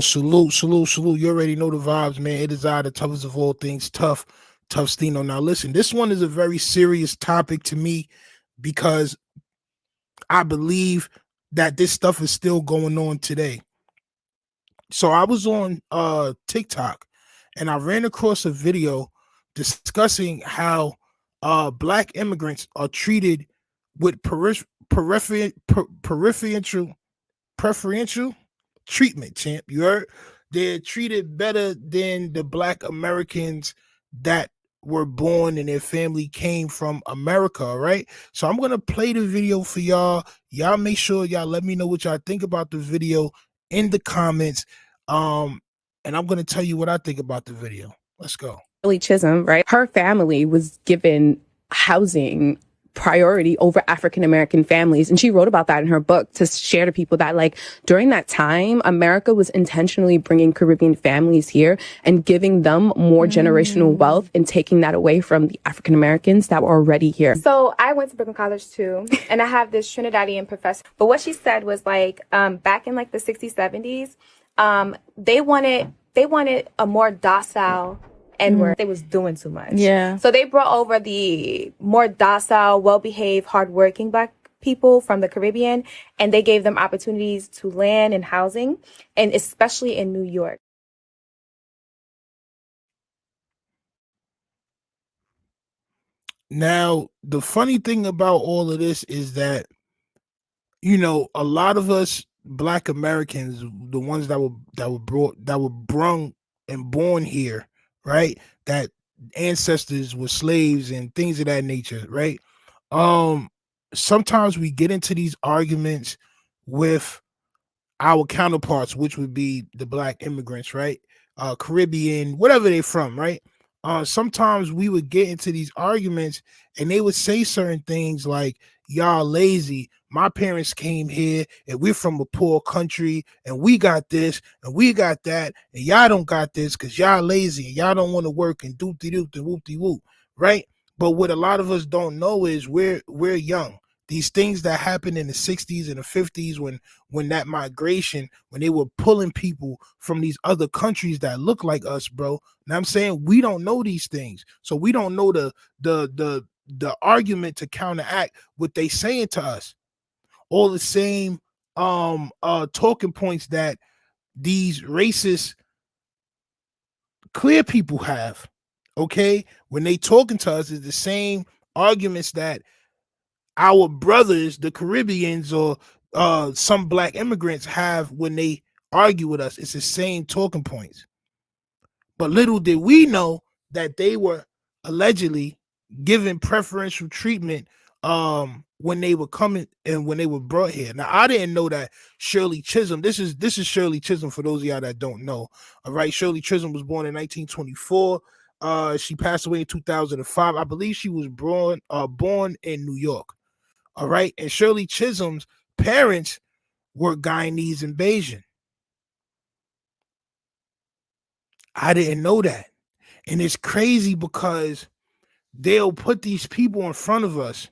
Salute, salute, salute. You already know the vibes, man. It is I, the toughest of all things, tough Stino. Now, listen, this one is a very serious topic to me because I believe that this stuff is still going on today. So I was on TikTok and I ran across a video discussing how black immigrants are treated with peripheral preferential treatment, champ. You heard? They're treated better than the black Americans that were born and their family came from America, all right? So I'm gonna play the video for y'all. Y'all make sure y'all let me know what y'all think about the video in the comments. Um, and I'm gonna tell you what I think about the video. Let's go. Shirley Chism, right? Her family was given housing priority over African American families. And she wrote about that in her book to share to people that, like, during that time, America was intentionally bringing Caribbean families here and giving them more generational wealth and taking that away from the African Americans that were already here. So I went to Brooklyn College too, and I have this Trinidadian professor. But what she said was like, back in like the 60s, 70s, they wanted a more docile N-word. They was doing too much. Yeah. So they brought over the more docile, well-behaved, hardworking black people from the Caribbean, and they gave them opportunities to land and housing, and especially in New York. Now, the funny thing about all of this is that, you know, a lot of us black Americans, the ones that were brung and born here, right? That ancestors were slaves and things of that nature, right? Um, Sometimes we get into these arguments with our counterparts, which would be the black immigrants, right? Caribbean, whatever they're from, right? Sometimes we would get into these arguments and they would say certain things like, y'all lazy. My parents came here and we're from a poor country and we got this and we got that and y'all don't got this because y'all lazy and y'all don't want to work and doop-de-doop and whoop-de-whoop, right? But what a lot of us don't know is we're young. These things that happened in the 60s and the 50s when that migration, when they were pulling people from these other countries that look like us, bro. And I'm saying we don't know these things. So we don't know the argument to counteract what they saying to us. All the same talking points that these racist clear people have. Okay? When they talking to us is the same arguments that our brothers, the Caribbeans or some black immigrants have when they argue with us. It's the same talking points. But little did we know that they were allegedly given preferential treatment when they were coming and when they were brought here. Now I didn't know that Shirley Chisolm. This is Shirley Chisolm for those of y'all that don't know. All right, Shirley Chisolm was born in 1924. She passed away in 2005. I believe she was born in New York. All right. And Shirley Chisholm's parents were Guyanese and Bayesian. I didn't know that. And it's crazy because they'll put these people in front of us,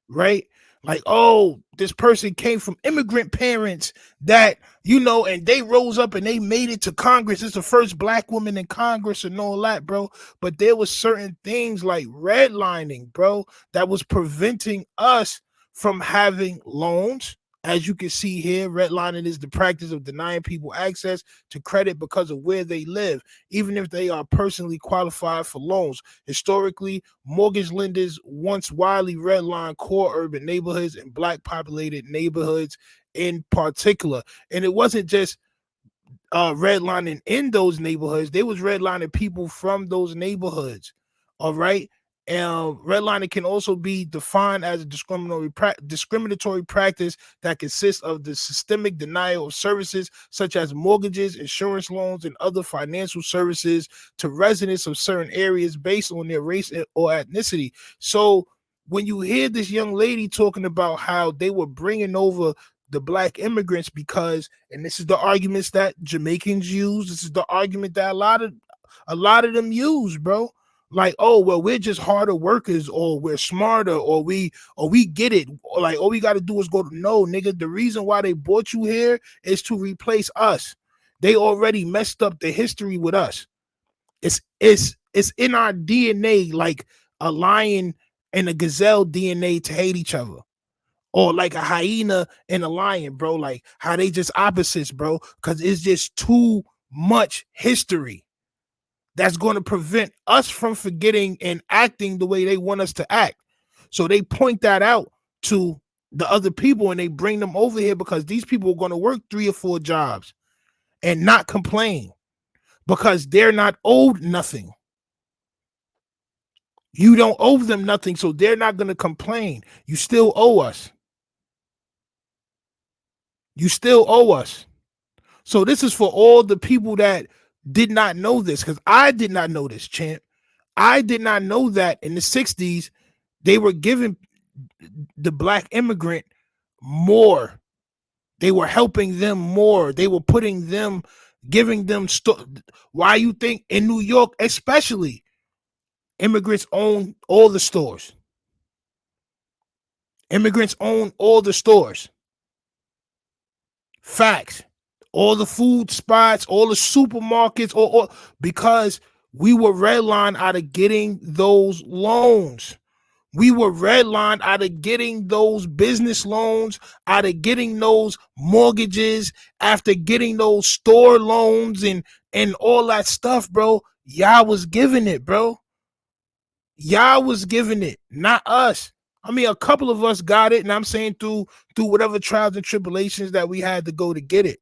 right? Like, oh, this person came from immigrant parents that, you know, and they rose up and they made it to Congress. It's the first black woman in Congress and all that, bro. But there was certain things like redlining, bro, that was preventing us from having loans. As you can see here, redlining is the practice of denying people access to credit because of where they live, even if they are personally qualified for loans. Historically, mortgage lenders once widely redlined core urban neighborhoods and black populated neighborhoods in particular. And it wasn't just redlining in those neighborhoods, they was redlining people from those neighborhoods. All right. Redlining can also be defined as a discriminatory practice that consists of the systemic denial of services such as mortgages, insurance loans, and other financial services to residents of certain areas based on their race or ethnicity. So when you hear this young lady talking about how they were bringing over the black immigrants because, and this is the arguments that Jamaicans use, this is the argument that a lot of them use, bro. Like, oh, well, we're just harder workers, or we're smarter, or we get it. Or like, all we got to do is go to, no, nigga. The reason why they brought you here is to replace us. They already messed up the history with us. It's in our DNA, like a lion and a gazelle DNA to hate each other. Or like a hyena and a lion, bro. Like how they just opposites, bro. Because it's just too much history that's going to prevent us from forgetting and acting the way they want us to act. So they point that out to the other people and they bring them over here because these people are going to work 3 or 4 jobs and not complain because they're not owed nothing. You don't owe them nothing, so they're not going to complain. You still owe us. You still owe us. So this is for all the people that did not know this, because I did not know this, champ. I did not know that in the 60s, they were giving the black immigrant more. They were helping them more. They were putting them, giving them why you think in New York, especially, immigrants own all the stores. Immigrants own all the stores. Facts. All the food spots, all the supermarkets, or because we were redlined out of getting those loans. We were redlined out of getting those business loans, out of getting those mortgages, after getting those store loans and all that stuff, bro. Y'all was giving it, bro. Y'all was giving it, not us. I mean, a couple of us got it, and I'm saying through whatever trials and tribulations that we had to go to get it.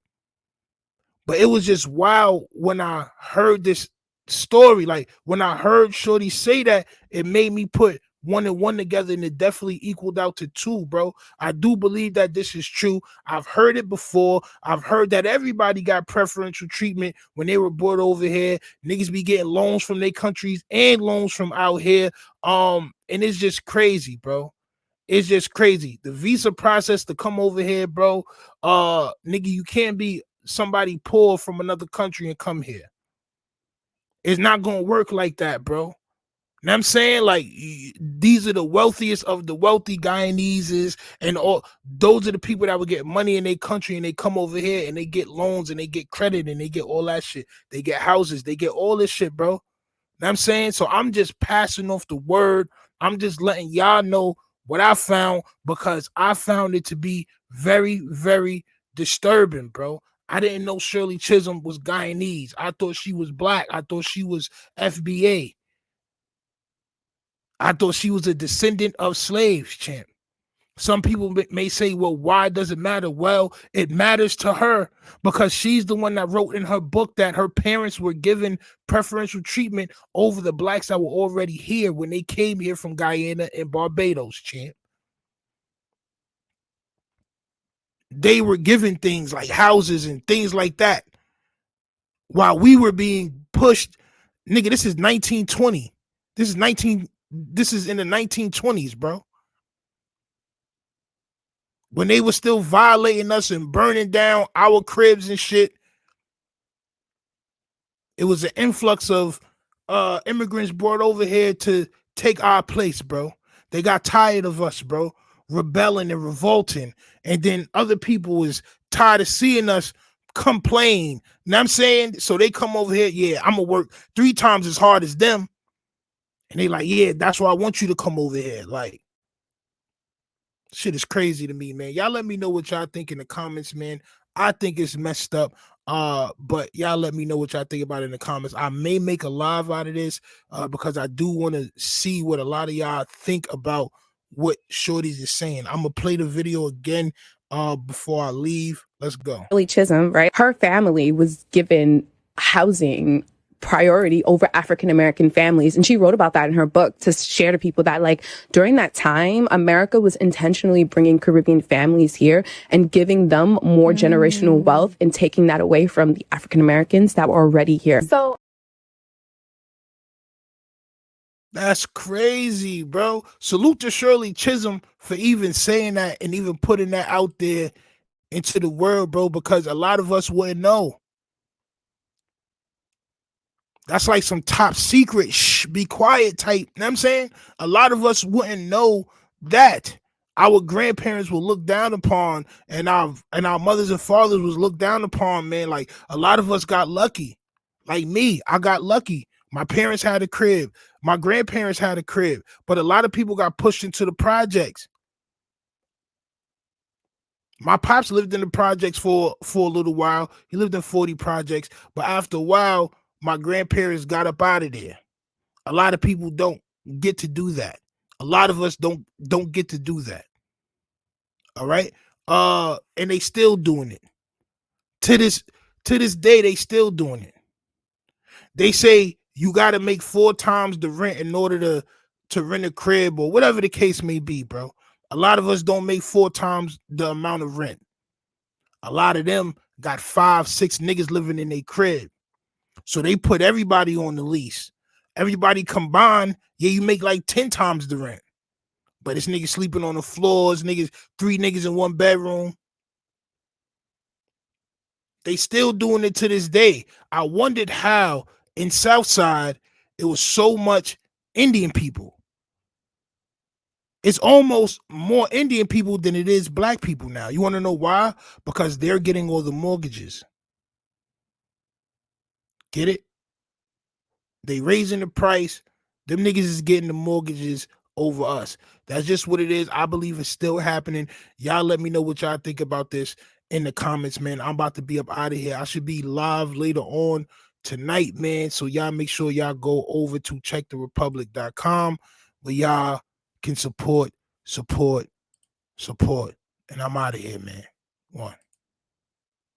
But it was just wild when I heard this story. Like when I heard Shorty say that, it made me put 1 and 1 together, and it definitely equaled out to 2, bro. I do believe that this is true. I've heard it before. I've heard that everybody got preferential treatment when they were brought over here. Niggas be getting loans from their countries and loans from out here. And it's just crazy, bro. It's just crazy. The visa process to come over here, bro. Nigga, you can't be somebody poor from another country and come here. It's not gonna work like that, bro. You know what I'm saying? Like, these are the wealthiest of the wealthy Guyaneses, and all those are the people that would get money in their country, and they come over here and they get loans and they get credit and they get all that shit. They get houses, they get all this shit, bro. You know what I'm saying? So I'm just passing off the word. I'm just letting y'all know what I found, because I found it to be very, very disturbing, bro. I didn't know Shirley Chisolm was Guyanese. I thought she was black. I thought she was FBA. I thought she was a descendant of slaves, champ. Some people may say, well, why does it matter? Well, it matters to her because she's the one that wrote in her book that her parents were given preferential treatment over the blacks that were already here when they came here from Guyana and Barbados, champ. They were given things like houses and things like that while we were being pushed. Nigga, this is 1920. This is in the 1920s, bro. When they were still violating us and burning down our cribs and shit. It was an influx of immigrants brought over here to take our place, bro. They got tired of us, bro, rebelling and revolting. And then other people was tired of seeing us complain. You know what I'm saying? So they come over here, yeah, I'm going to work 3 times as hard as them. And they like, yeah, that's why I want you to come over here. Like, shit is crazy to me, man. Y'all let me know what y'all think in the comments, man. I think it's messed up. But y'all let me know what y'all think about it in the comments. I may make a live out of this because I do want to see what a lot of y'all think about what Shorty's is saying. I'm gonna play the video again before I leave. Let's go. Shirley Chisolm, right? Her family was given housing priority over African American families. And she wrote about that in her book to share to people that, like, during that time, America was intentionally bringing Caribbean families here and giving them more generational wealth and taking that away from the African Americans that were already here. So that's crazy, bro. Salute to Shirley Chisolm for even saying that and even putting that out there into the world, bro, because a lot of us wouldn't know. That's like some top secret, shh, be quiet type. You know what I'm saying? A lot of us wouldn't know that. Our grandparents were looked down upon, and our mothers and fathers was looked down upon, man. Like a lot of us got lucky. Like me, I got lucky. My parents had a crib. My grandparents had a crib. But a lot of people got pushed into the projects. My pops lived in the projects for a little while. He lived in 40 projects. But after a while, my grandparents got up out of there. A lot of people don't get to do that. A lot of us don't get to do that. All right. And they still doing it. To this day, they still doing it. They say you got to make 4 times the rent in order to rent a crib or whatever the case may be, bro. A lot of us don't make 4 times the amount of rent. A lot of them got 5, 6 niggas living in their crib. So they put everybody on the lease. Everybody combined, yeah, you make like 10 times the rent. But it's niggas sleeping on the floors, 3 niggas in 1 bedroom. They still doing it to this day. I wondered how in Southside it was so much Indian people. It's almost more Indian people than it is black people now. You want to know why? Because they're getting all the mortgages. Get it? They raising the price. Them niggas is getting the mortgages over us. That's just what it is. I believe it's still happening. Y'all let me know what y'all think about this in the comments, man. I'm about to be up out of here. I should be live later on tonight, man. So y'all make sure y'all go over to checktherepublic.com where y'all can support. And I'm out of here, man. One.